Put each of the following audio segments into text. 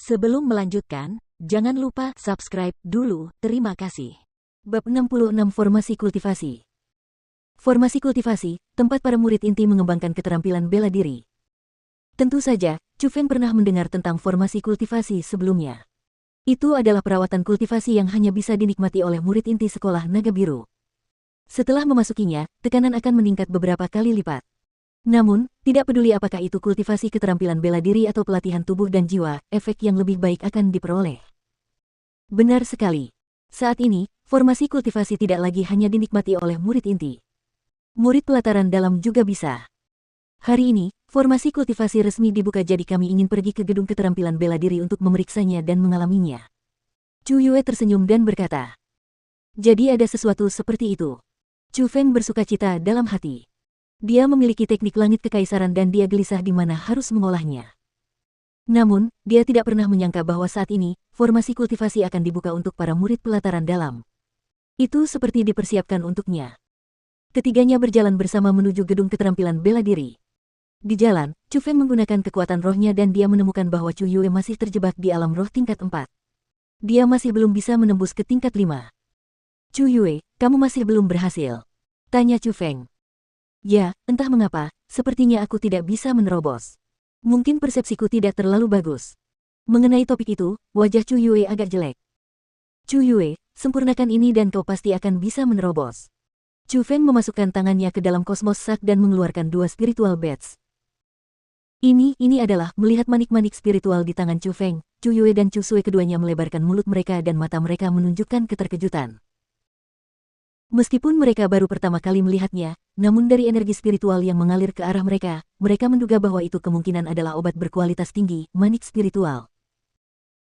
Sebelum melanjutkan, jangan lupa subscribe dulu, terima kasih. Bab 66 Formasi Kultivasi. Formasi kultivasi, tempat para murid inti mengembangkan keterampilan bela diri. Tentu saja, Chu Feng pernah mendengar tentang formasi kultivasi sebelumnya. Itu adalah perawatan kultivasi yang hanya bisa dinikmati oleh murid inti sekolah naga biru. Setelah memasukinya, tekanan akan meningkat beberapa kali lipat. Namun, tidak peduli apakah itu kultivasi keterampilan bela diri atau pelatihan tubuh dan jiwa, efek yang lebih baik akan diperoleh. Benar sekali. Saat ini, formasi kultivasi tidak lagi hanya dinikmati oleh murid inti. Murid pelataran dalam juga bisa. Hari ini, formasi kultivasi resmi dibuka, jadi kami ingin pergi ke gedung keterampilan bela diri untuk memeriksanya dan mengalaminya. Chu Yue tersenyum dan berkata. Jadi ada sesuatu seperti itu. Chu Feng bersukacita dalam hati. Dia memiliki teknik langit kekaisaran dan dia gelisah di mana harus mengolahnya. Namun, dia tidak pernah menyangka bahwa saat ini, formasi kultivasi akan dibuka untuk para murid pelataran dalam. Itu seperti dipersiapkan untuknya. Ketiganya berjalan bersama menuju gedung keterampilan bela diri. Di jalan, Chu Feng menggunakan kekuatan rohnya dan dia menemukan bahwa Chu Yue masih terjebak di alam roh tingkat 4. Dia masih belum bisa menembus ke tingkat 5. Chu Yue, kamu masih belum berhasil? Tanya Chu Feng. Ya, entah mengapa, sepertinya aku tidak bisa menerobos. Mungkin persepsiku tidak terlalu bagus. Mengenai topik itu, wajah Chu Yue agak jelek. Chu Yue, sempurnakan ini dan kau pasti akan bisa menerobos. Chu Feng memasukkan tangannya ke dalam kosmos sak dan mengeluarkan 2 spiritual bats. Ini adalah melihat manik-manik spiritual di tangan Chu Feng. Chu Yue dan Chu Sui keduanya melebarkan mulut mereka dan mata mereka menunjukkan keterkejutan. Meskipun mereka baru pertama kali melihatnya, namun dari energi spiritual yang mengalir ke arah mereka, mereka menduga bahwa itu kemungkinan adalah obat berkualitas tinggi, manik spiritual.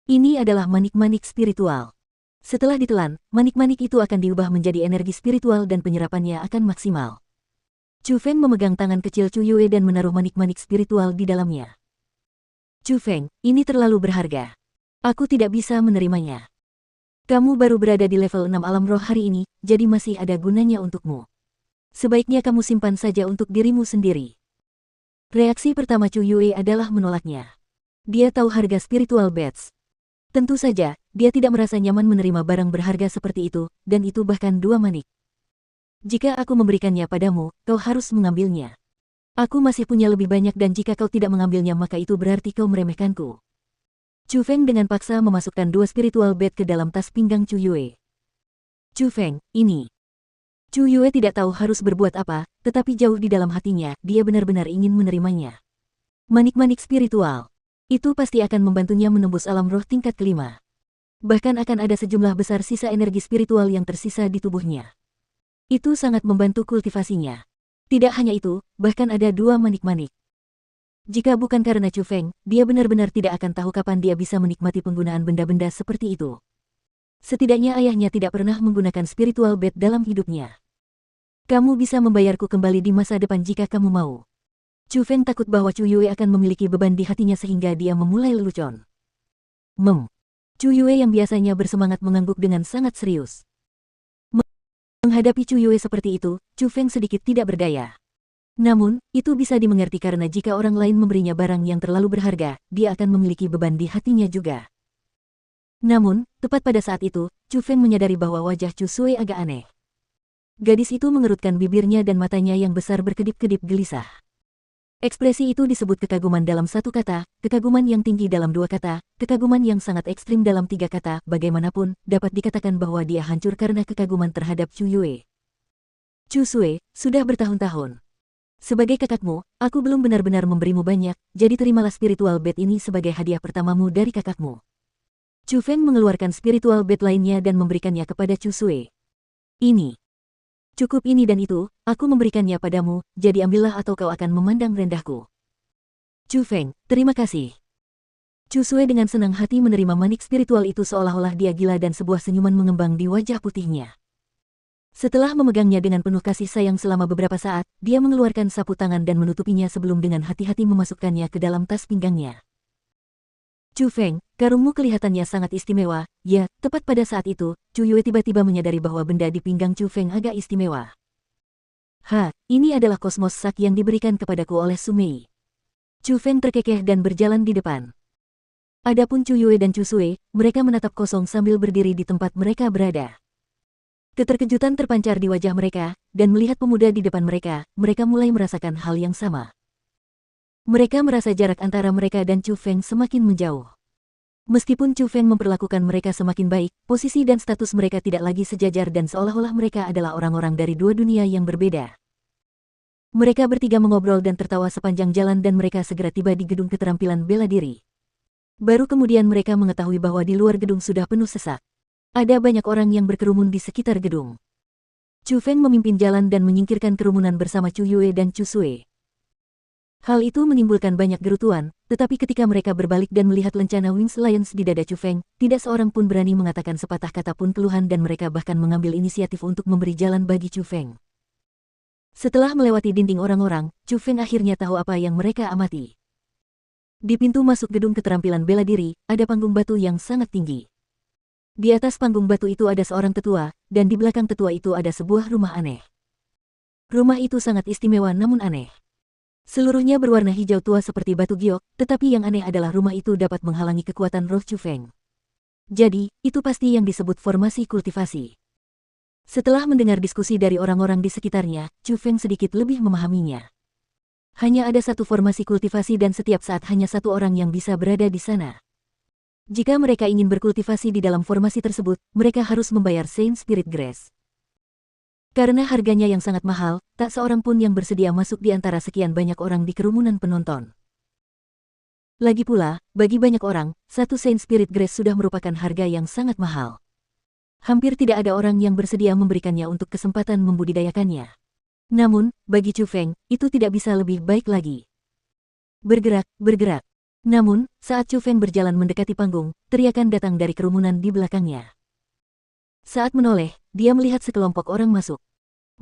Ini adalah manik-manik spiritual. Setelah ditelan, manik-manik itu akan diubah menjadi energi spiritual dan penyerapannya akan maksimal. Chu Feng memegang tangan kecil Chu Yue dan menaruh manik-manik spiritual di dalamnya. Chu Feng, ini terlalu berharga. Aku tidak bisa menerimanya. Kamu baru berada di level 6 alam roh hari ini, jadi masih ada gunanya untukmu. Sebaiknya kamu simpan saja untuk dirimu sendiri. Reaksi pertama Chu Yue adalah menolaknya. Dia tahu harga spiritual bats. Tentu saja, dia tidak merasa nyaman menerima barang berharga seperti itu, dan itu bahkan 2 manik. Jika aku memberikannya padamu, kau harus mengambilnya. Aku masih punya lebih banyak dan jika kau tidak mengambilnya maka itu berarti kau meremehkanku. Chu Feng dengan paksa memasukkan 2 spiritual bat ke dalam tas pinggang Chu Yue. Chu Feng, ini. Chu Yue tidak tahu harus berbuat apa, tetapi jauh di dalam hatinya, dia benar-benar ingin menerimanya. Manik-manik spiritual. Itu pasti akan membantunya menembus alam roh tingkat kelima. Bahkan akan ada sejumlah besar sisa energi spiritual yang tersisa di tubuhnya. Itu sangat membantu kultivasinya. Tidak hanya itu, bahkan ada 2 manik-manik. Jika bukan karena Chu Feng, dia benar-benar tidak akan tahu kapan dia bisa menikmati penggunaan benda-benda seperti itu. Setidaknya ayahnya tidak pernah menggunakan spiritual bat dalam hidupnya. Kamu bisa membayarku kembali di masa depan jika kamu mau. Chu Feng takut bahwa Chu Yue akan memiliki beban di hatinya sehingga dia memulai lelucon. Chu Yue yang biasanya bersemangat mengangguk dengan sangat serius. Menghadapi Chu Yue seperti itu, Chu Feng sedikit tidak berdaya. Namun, itu bisa dimengerti karena jika orang lain memberinya barang yang terlalu berharga, dia akan memiliki beban di hatinya juga. Namun, tepat pada saat itu, Chu Feng menyadari bahwa wajah Chu Sui agak aneh. Gadis itu mengerutkan bibirnya dan matanya yang besar berkedip-kedip gelisah. Ekspresi itu disebut kekaguman dalam 1 kata, kekaguman yang tinggi dalam 2 kata, kekaguman yang sangat ekstrim dalam 3 kata, bagaimanapun, dapat dikatakan bahwa dia hancur karena kekaguman terhadap Chu Yue. Chu Sui, sudah bertahun-tahun. Sebagai kakakmu, aku belum benar-benar memberimu banyak, jadi terimalah spiritual bat ini sebagai hadiah pertamamu dari kakakmu. Chu Feng mengeluarkan spiritual bat lainnya dan memberikannya kepada Chu Sui. Ini. Cukup ini dan itu, aku memberikannya padamu, jadi ambillah atau kau akan memandang rendahku. Chu Feng, terima kasih. Chu Sui dengan senang hati menerima manik spiritual itu seolah-olah dia gila dan sebuah senyuman mengembang di wajah putihnya. Setelah memegangnya dengan penuh kasih sayang selama beberapa saat, dia mengeluarkan sapu tangan dan menutupinya sebelum dengan hati-hati memasukkannya ke dalam tas pinggangnya. Chu Feng, karungmu kelihatannya sangat istimewa. Ya, tepat pada saat itu, Chu Yue tiba-tiba menyadari bahwa benda di pinggang Chu Feng agak istimewa. Ini adalah kosmos sak yang diberikan kepadaku oleh Sumei. Chu Feng terkekeh dan berjalan di depan. Adapun Chu Yue dan Chu Sui, mereka menatap kosong sambil berdiri di tempat mereka berada. Keterkejutan terpancar di wajah mereka, dan melihat pemuda di depan mereka, mereka mulai merasakan hal yang sama. Mereka merasa jarak antara mereka dan Chu Feng semakin menjauh. Meskipun Chu Feng memperlakukan mereka semakin baik, posisi dan status mereka tidak lagi sejajar dan seolah-olah mereka adalah orang-orang dari dua dunia yang berbeda. Mereka bertiga mengobrol dan tertawa sepanjang jalan dan mereka segera tiba di gedung keterampilan bela diri. Baru kemudian mereka mengetahui bahwa di luar gedung sudah penuh sesak. Ada banyak orang yang berkerumun di sekitar gedung. Chu Feng memimpin jalan dan menyingkirkan kerumunan bersama Chu Yue dan Chu Sui. Hal itu menimbulkan banyak gerutuan, tetapi ketika mereka berbalik dan melihat lencana Wings Lions di dada Chu Feng, tidak seorang pun berani mengatakan sepatah kata pun keluhan dan mereka bahkan mengambil inisiatif untuk memberi jalan bagi Chu Feng. Setelah melewati dinding orang-orang, Chu Feng akhirnya tahu apa yang mereka amati. Di pintu masuk gedung keterampilan bela diri, ada panggung batu yang sangat tinggi. Di atas panggung batu itu ada seorang tetua, dan di belakang tetua itu ada sebuah rumah aneh. Rumah itu sangat istimewa namun aneh. Seluruhnya berwarna hijau tua seperti batu giok, tetapi yang aneh adalah rumah itu dapat menghalangi kekuatan roh Chu Feng. Jadi, itu pasti yang disebut formasi kultivasi. Setelah mendengar diskusi dari orang-orang di sekitarnya, Chu Feng sedikit lebih memahaminya. Hanya ada satu formasi kultivasi dan setiap saat hanya satu orang yang bisa berada di sana. Jika mereka ingin berkultivasi di dalam formasi tersebut, mereka harus membayar Saint Spirit Grace. Karena harganya yang sangat mahal, tak seorang pun yang bersedia masuk di antara sekian banyak orang di kerumunan penonton. Lagi pula, bagi banyak orang, satu Saint Spirit Grace sudah merupakan harga yang sangat mahal. Hampir tidak ada orang yang bersedia memberikannya untuk kesempatan membudidayakannya. Namun, bagi Chu Feng, itu tidak bisa lebih baik lagi. Bergerak, bergerak. Namun, saat Chu Feng berjalan mendekati panggung, teriakan datang dari kerumunan di belakangnya. Saat menoleh, dia melihat sekelompok orang masuk.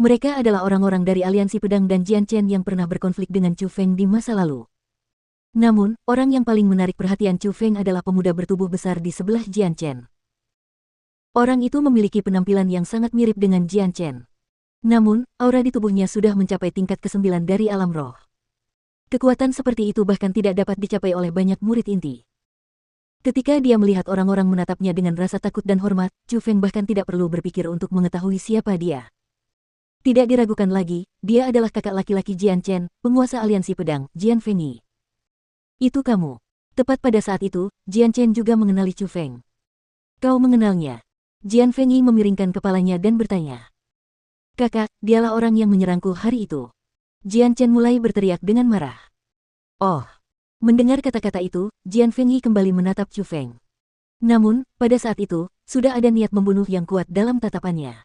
Mereka adalah orang-orang dari Aliansi Pedang dan Jian Chen yang pernah berkonflik dengan Chu Feng di masa lalu. Namun, orang yang paling menarik perhatian Chu Feng adalah pemuda bertubuh besar di sebelah Jian Chen. Orang itu memiliki penampilan yang sangat mirip dengan Jian Chen. Namun, aura di tubuhnya sudah mencapai tingkat ke-9 dari alam roh. Kekuatan seperti itu bahkan tidak dapat dicapai oleh banyak murid inti. Ketika dia melihat orang-orang menatapnya dengan rasa takut dan hormat, Chu Feng bahkan tidak perlu berpikir untuk mengetahui siapa dia. Tidak diragukan lagi, dia adalah kakak laki-laki Jian Chen, penguasa aliansi pedang, Jian Fengyi. Itu kamu. Tepat pada saat itu, Jian Chen juga mengenali Chu Feng. Kau mengenalnya? Jian Fengyi memiringkan kepalanya dan bertanya. Kakak, dialah orang yang menyerangku hari itu. Jian Chen mulai berteriak dengan marah. Oh. Mendengar kata-kata itu, Jian Fengyi kembali menatap Chu Feng. Namun, pada saat itu, sudah ada niat membunuh yang kuat dalam tatapannya.